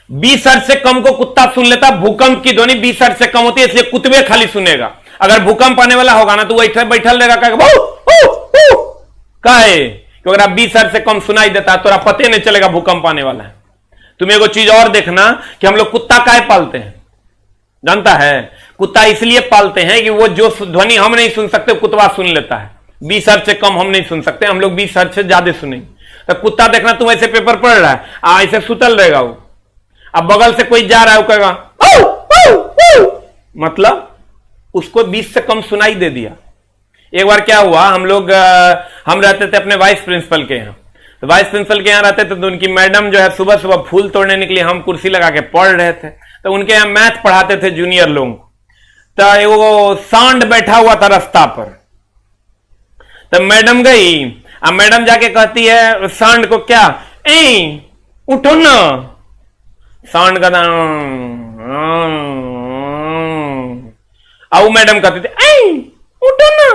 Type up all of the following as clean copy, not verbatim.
20 hertz से कम को कुत्ता सुन लेता। भूकंप की ध्वनि 20 हर्ट्ज से कम होती है, इसलिए कुत्ते खाली सुनेगा। अगर भूकंप आने वाला होगा ना तो वही बैठल रहेगा, काहे क्योंकि अगर 20 हर्ट्ज से कम सुनाई देता है तो पता नहीं चलेगा भूकंप आने वाला है। तुम्हें एगो चीज और देखना कि हम लोग कुत्ता काहे पालते हैं, जानता है? कुत्ता इसलिए पालते हैं कि वो जो ध्वनि हम नहीं सुन सकते कुत्ता सुन लेता है। 20 हर्ट्ज से कम हम नहीं सुन सकते, हम लोग 20 हर्ट्ज से ज्यादा सुनेंगे। तो कुत्ता देखना, तुम ऐसे पेपर पढ़ रहा है, ऐसे सुतल रहेगा वो, अब बगल से कोई जा रहा है वो कहेगा मतलब उसको 20 से कम सुनाई दे दिया। एक बार क्या हुआ, हम रहते थे अपने वाइस प्रिंसिपल के यहाँ। तो वाइस प्रिंसिपल के यहाँ रहते थे तो उनकी मैडम जो है सुबह सुबह फूल तोड़ने निकली, हम कुर्सी लगा के पढ़ रहे थे। तो उनके यहाँ मैथ पढ़ाते थे जूनियर लोगों को। तो वो सांड बैठा हुआ था रास्ता पर, तो मैडम गई, अब मैडम जाके कहती है सांड को, क्या उठो ना। सांड का अब मैडम कहती थी उठो ना।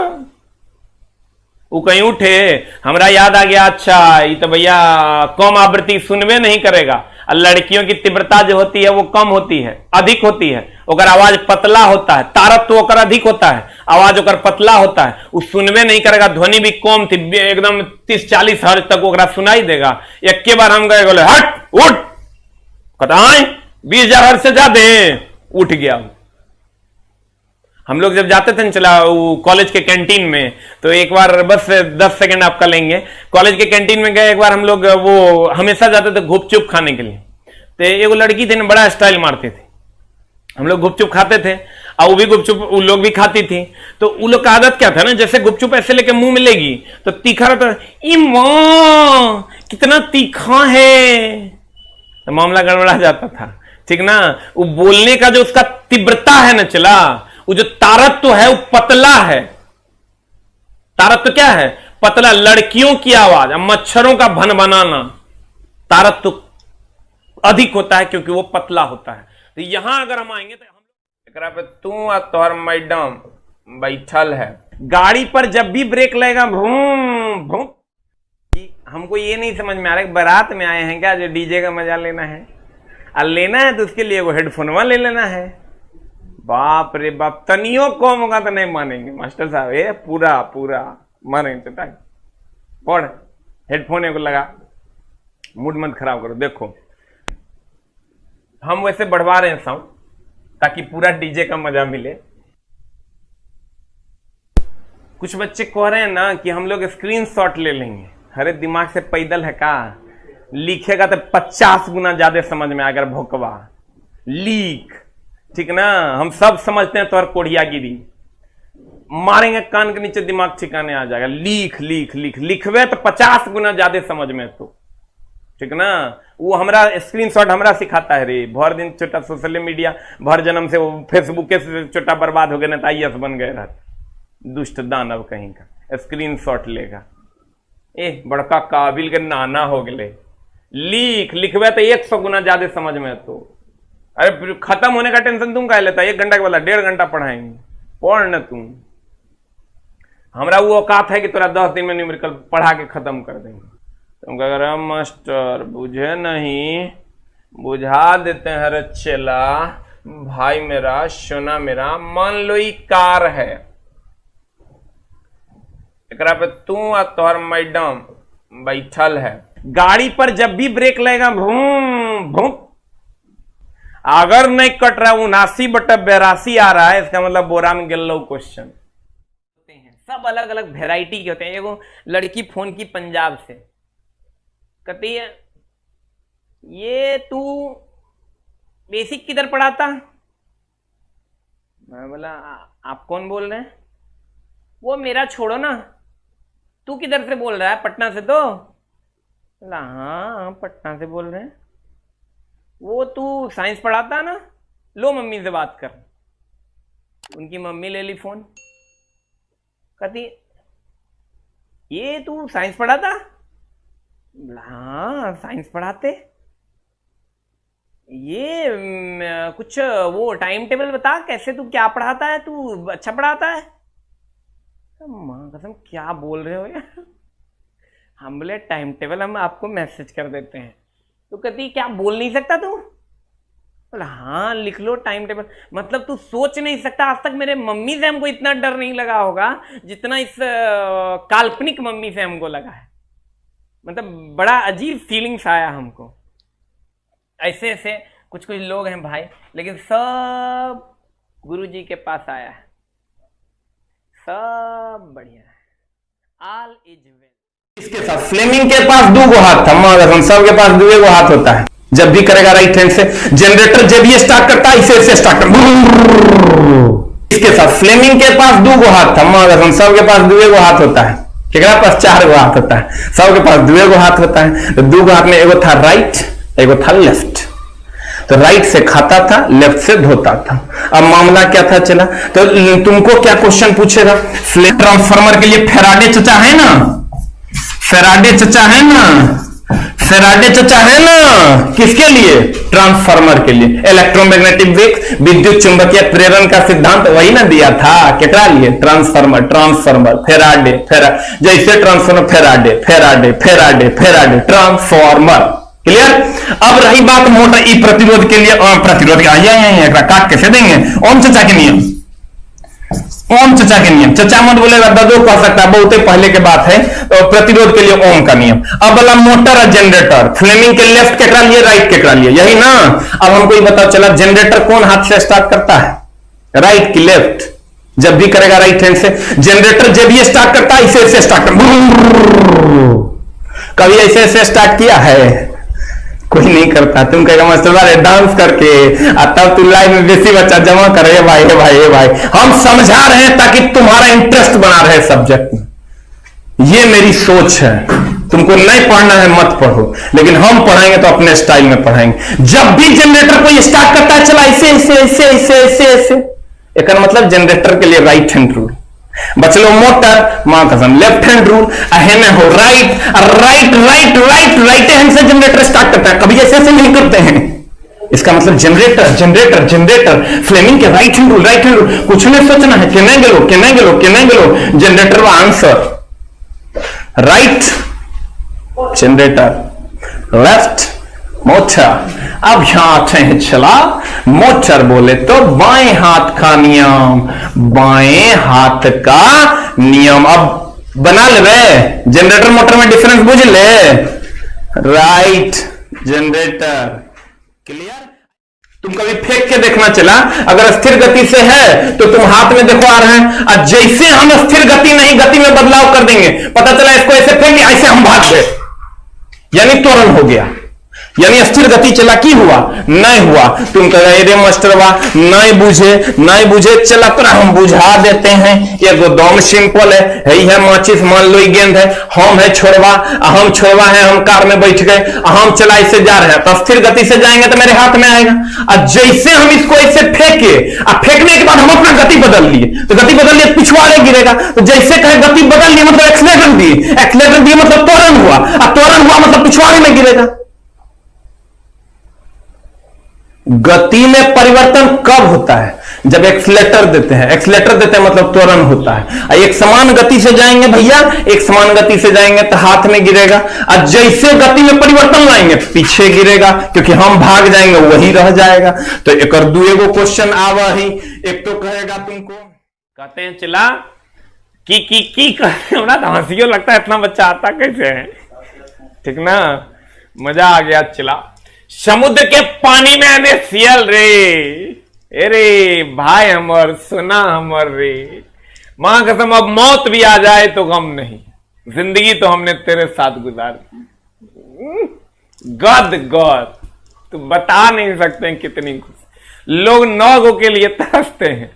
वो कहीं उठे, हमरा याद आ गया, अच्छा ये तो भैया कम आवृत्ति सुनवे नहीं करेगा। और लड़कियों की तीव्रता जो होती है वो कम होती है, अधिक होती है, ओकर आवाज पतला होता है, तारत तो ओकर अधिक होता है, आवाज ओकर पतला होता है, वो सुनवे नहीं करेगा। ध्वनि भी कम थी, एकदम 30-40 हर्ट्ज तक ओकरा सुनाई देगा। एक के बार हम गए, बोले हट उठ, कहता 20,000 हर्ट्ज से ज्यादा, उठ गया। हम लोग जब जाते थे चला कॉलेज के कैंटीन में, तो एक बार बस 10 सेकंड आपका लेंगे। कॉलेज के कैंटीन में गए एक बार हम लोग, वो हमेशा जाते थे गुपचुप खाने के लिए। तो एगो लड़की थी ना, बड़ा स्टाइल मारती थी। हम लोग गुपचुप खाते थे और वो भी गुपचुप वो लोग भी खाती थी। तो वो लोग का आदत क्या था ना, जैसे गुपचुप ऐसे लेके मुंह में लेगी तो तीखा रहता, कितना तीखा है, तो मामला गड़बड़ा जाता था, ठीक ना। वो बोलने का जो उसका तीव्रता है ना, चला वो जो तारत्व है वो पतला है। तारत्व क्या है? पतला। लड़कियों की आवाज, मच्छरों का भन बनाना, तारत्व अधिक होता है क्योंकि वो पतला होता है। तो यहां अगर हम आएंगे तो हम पे तू और तोहर मैडम बैठल है गाड़ी पर, जब भी ब्रेक लगेगा भूम भूम। हमको ये नहीं समझ में आ रहा है, बारात में आए हैं क्या जो डीजे का मजा लेना है? और लेना है तो उसके लिए वो हेडफोनवा ले लेना है। बाप रे बाप, तनियो कम होगा तो नहीं मानेंगे मास्टर साहब, ये पूरा पूरा मानेंगे। पढ़, हेडफोन को लगा, मूड मत खराब करो। देखो हम वैसे बढ़वा रहे हैं साउंड ताकि पूरा डीजे का मजा मिले। कुछ बच्चे कह रहे हैं ना कि हम लोग स्क्रीनशॉट ले लेंगे। अरे दिमाग से पैदल है का? लिखेगा तो 50 गुना ज्यादा समझ में आएगा भोकवा। लीक, ठीक ना। हम सब समझते हैं तो कोढ़ियागिरी मारेंगे कान के नीचे, दिमाग ठिकाने आ जाएगा। लीख लीख लीख लिखवे तो 50 गुना ज्यादा समझ में, तो ठीक ना। वो हमरा स्क्रीनशॉट हमरा सिखाता है रे। भर दिन छोटा सोशल मीडिया, भर जन्म से वो फेसबुक के छोटा बर्बाद हो गए ना, तो IAS बन गए रहते। दुष्ट दानव कहीं का स्क्रीनशॉट लेगा, बड़का काबिल के नाना हो गए। लीख लिखवे तो 100 गुना ज्यादा समझ में। तो अरे खत्म होने का टेंशन तुम क्या लेता? 1 घंटा के बदला 1.5 घंटा पढ़ाएंगे। पढ़ न तुम, हमरा वो औकात है कि तोरा 10 दिन में न्यूमेरिकल पढ़ा के खत्म कर देंगे। तुम अगर मास्टर बुझे नहीं, बुझा देते हैं। अरे चला भाई मेरा, सोना मेरा, मान लो ये कार है, एकरा पे तू और तोहर मैडम बैठल है। गाड़ी पर जब भी ब्रेक लगेगा भूम भूम। अगर नहीं कट रहा 79/82 आ रहा है, इसका मतलब बोरा में गेलो क्वेश्चन। सब अलग अलग वेराइटी के होते हैं। एगो लड़की फोन की पंजाब से, कहती है ये तू बेसिक किधर पढ़ाता? मैं बोला आप कौन बोल रहे हैं? वो मेरा छोड़ो ना, तू किधर से बोल रहा है? पटना से। तो बोला हाँ पटना से बोल रहे हैं। वो तू साइंस पढ़ाता है ना? लो मम्मी से बात कर। उनकी मम्मी ले ली फोन, कहती ये तू साइंस पढ़ाता? हाँ साइंस पढ़ाते। ये कुछ वो टाइम टेबल बता, कैसे तू क्या पढ़ाता है? तू अच्छा पढ़ाता है? माँ कसम क्या बोल रहे हो यार? हम बोले टाइम टेबल हम आपको मैसेज कर देते हैं। तो कहती क्या बोल नहीं सकता तू? बोला हाँ लिख लो टाइम टेबल। मतलब तू सोच नहीं सकता, आज तक मेरे मम्मी से हमको इतना डर नहीं लगा होगा जितना इस काल्पनिक मम्मी से हमको लगा है। मतलब बड़ा अजीब फीलिंग्स आया हमको। ऐसे ऐसे कुछ कुछ लोग हैं भाई, लेकिन सब गुरुजी के पास आया है, सब बढ़िया है, ऑल इज वेल। इसके साथ फ्लेमिंग के पास 2 हाथ था, हम सब के पास 2 हाथ होता है। जब भी करेगा राइट हैंड से, जनरेटर जब ये स्टार्ट करता है इसे स्टार्ट कर। इसके साथ फ्लेमिंग के पास 2 हाथ था, हम सब के पास 2 हाथ होता है। केकरा पास 4 हाथ होता है, सबके पास 2 हाथ होता है। तो 2 हाथ में एगो था राइट, एगो था लेफ्ट। तो राइट से खाता था, लेफ्ट से धोता था। अब मामला क्या था चला, तो तुमको क्या क्वेश्चन पूछेगा, फ्लेम ट्रांसफार्मर के लिए फेराडे चचा है ना, फेराडे चचा है ना, फेराडे चचा है ना, किसके लिए, ट्रांसफार्मर के लिए। इलेक्ट्रोमैग्नेटिक वेव, विद्युत चुंबकीय प्रेरण का सिद्धांत वही ना दिया था, केकरा लिए, ट्रांसफार्मर, ट्रांसफार्मर फेराडे, जैसे transformer Faraday, Faraday, Faraday, Faraday, transformer. Clear. अब रही बात मोटर ई प्रतिरोध के लिए, प्रतिरोध काट कैसे देंगे, ओम चचा के नियम, ओम चचा के नियम। चचा मत बोलेगा, दादो कह सकता है, बहुत पहले के बात है। तो प्रतिरोध के लिए ओम का नियम। अब वाला मोटर और जनरेटर, फ्लेमिंग के लेफ्ट केकरा लिए, राइट केकरा लिए, यही ना। अब हमको ये पता चला जनरेटर कौन हाथ से स्टार्ट करता है, राइट की लेफ्ट। जब भी करेगा राइट हैंड से, जनरेटर जब ये स्टार्ट करता है इसे स्टार्ट कर। कभी ऐसे ऐसे स्टार्ट किया है, कोई नहीं करता। तुम कहेगा मास्टर डांस करके, तब तू लाइव में बेसी बच्चा जमा करे। भाई हे भाई हे भाई, हम समझा रहे हैं ताकि तुम्हारा इंटरेस्ट बना रहे सब्जेक्ट में। ये मेरी सोच है। तुमको नहीं पढ़ना है मत पढ़ो, लेकिन हम पढ़ाएंगे तो अपने स्टाइल में पढ़ाएंगे। जब भी जनरेटर को स्टार्ट करता है, चला ऐसे ऐसे ऐसे ऐसे ऐसे ऐसे, एक मतलब जनरेटर के लिए राइट हैंड रूल। बचलो मोटर, मां कसम लेफ्ट हैंड रूल। अहेने हो right, right right right, right hand से जनरेटर स्टार्ट करता है, कभी ऐसे ऐसे नहीं करते हैं। इसका मतलब जनरेटर जनरेटर जनरेटर, फ्लेमिंग के right hand rule, right hand rule. कुछ नहीं सोचना है, केने गेलो केने गेलो केने गेलो, जनरेटर का answer right generator, left motor. अब यहां आते हैं, चला मोटर बोले तो बाएं हाथ का नियम, बाएं हाथ का नियम। अब बना ले, जनरेटर मोटर में डिफरेंस बुझ ले, राइट जनरेटर। क्लियर। तुम कभी फेंक के देखना चला, अगर स्थिर गति से है तो तुम हाथ में देखो आ रहे हैं, और जैसे हम स्थिर गति नहीं गति में बदलाव कर देंगे, पता चला इसको ऐसे फेंक दिया, ऐसे हम भाग गए, यानी त्वरण हो गया। यानी स्थिर गति चला की हुआ नहीं हुआ। तुम कह रे मास्टरवा नहीं बुझे चला तो हम बुझा देते हैं। ये गोदाम सिंपल है, यही है माचिस, मान लो गेंद है, हम है छोड़वा, हम छोड़वा है, हम कार में बैठ गए, हम चला इससे जा रहे हैं, तो स्थिर गति से जाएंगे तो मेरे हाथ में आएगा। और जैसे हम इसको ऐसे फेंके, और फेंकने के बाद हम अपना गति बदल लिए, तो गति बदल लिए पिछवाड़े गिरेगा। तो जैसे कहे गति बदल लिए मतलब एक्सीलरेटर दिए, एक्सीलरेटर दिए मतलब त्वरण हुआ, और त्वरण हुआ मतलब पिछवाड़े में गिरेगा। गति में परिवर्तन कब होता है, जब एक्सीलरेटर देते हैं, एक्सीलरेटर देते हैं मतलब त्वरण होता है। एक समान गति से जाएंगे भैया, एक समान गति से जाएंगे तो हाथ में गिरेगा, और जैसे गति में परिवर्तन लाएंगे पीछे गिरेगा, क्योंकि हम भाग जाएंगे वही रह जाएगा। तो एक और दूसरे क्वेश्चन आवा ही, एक तो कहेगा तुमको, कहते हैं चला की हमरा तो हंसियो लगता है, इतना बच्चा आता कैसे है, ठीक ना, मजा आ गया। चला समुद्र के पानी में NaCl रे, अरे भाई हमर सुना हमर रे, मां कसम अब मौत भी आ जाए तो गम नहीं, जिंदगी तो हमने तेरे साथ गुजारी। गद गद तो बता नहीं सकते हैं कितनी खुशी। लोग 9 गो के लिए तरसते हैं,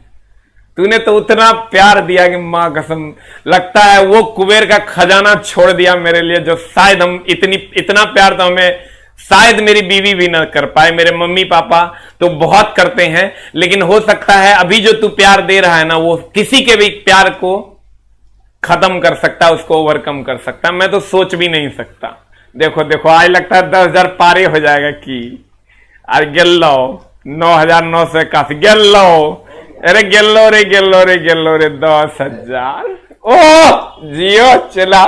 तूने तो उतना प्यार दिया कि मां कसम लगता है वो कुबेर का खजाना छोड़ दिया मेरे लिए, जो शायद हम इतना प्यार तो हमें शायद मेरी बीवी भी ना कर पाए। मेरे मम्मी पापा तो बहुत करते हैं, लेकिन हो सकता है अभी जो तू प्यार दे रहा है ना, वो किसी के भी प्यार को खत्म कर सकता है, उसको ओवरकम कर सकता है। मैं तो सोच भी नहीं सकता। देखो देखो आज लगता है 10,000 पारे हो जाएगा की, अरे गेलो 9,981 गेलो, अरे गेलो रे गेलो रे गेलो रे 10,000। ओ जियो चला,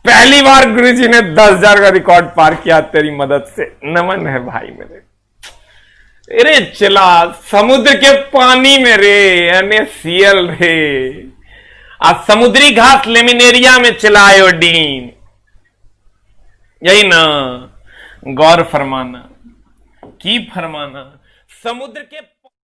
पहली बार गुरुजी ने 10,000 का रिकॉर्ड पार किया तेरी मदद से, नमन है भाई मेरे। अरे चला समुद्र के पानी में रे NaCl रे। आज समुद्री घास लेमिनेरिया में चला आयोडीन। यही ना गौर फरमाना की फरमाना समुद्र के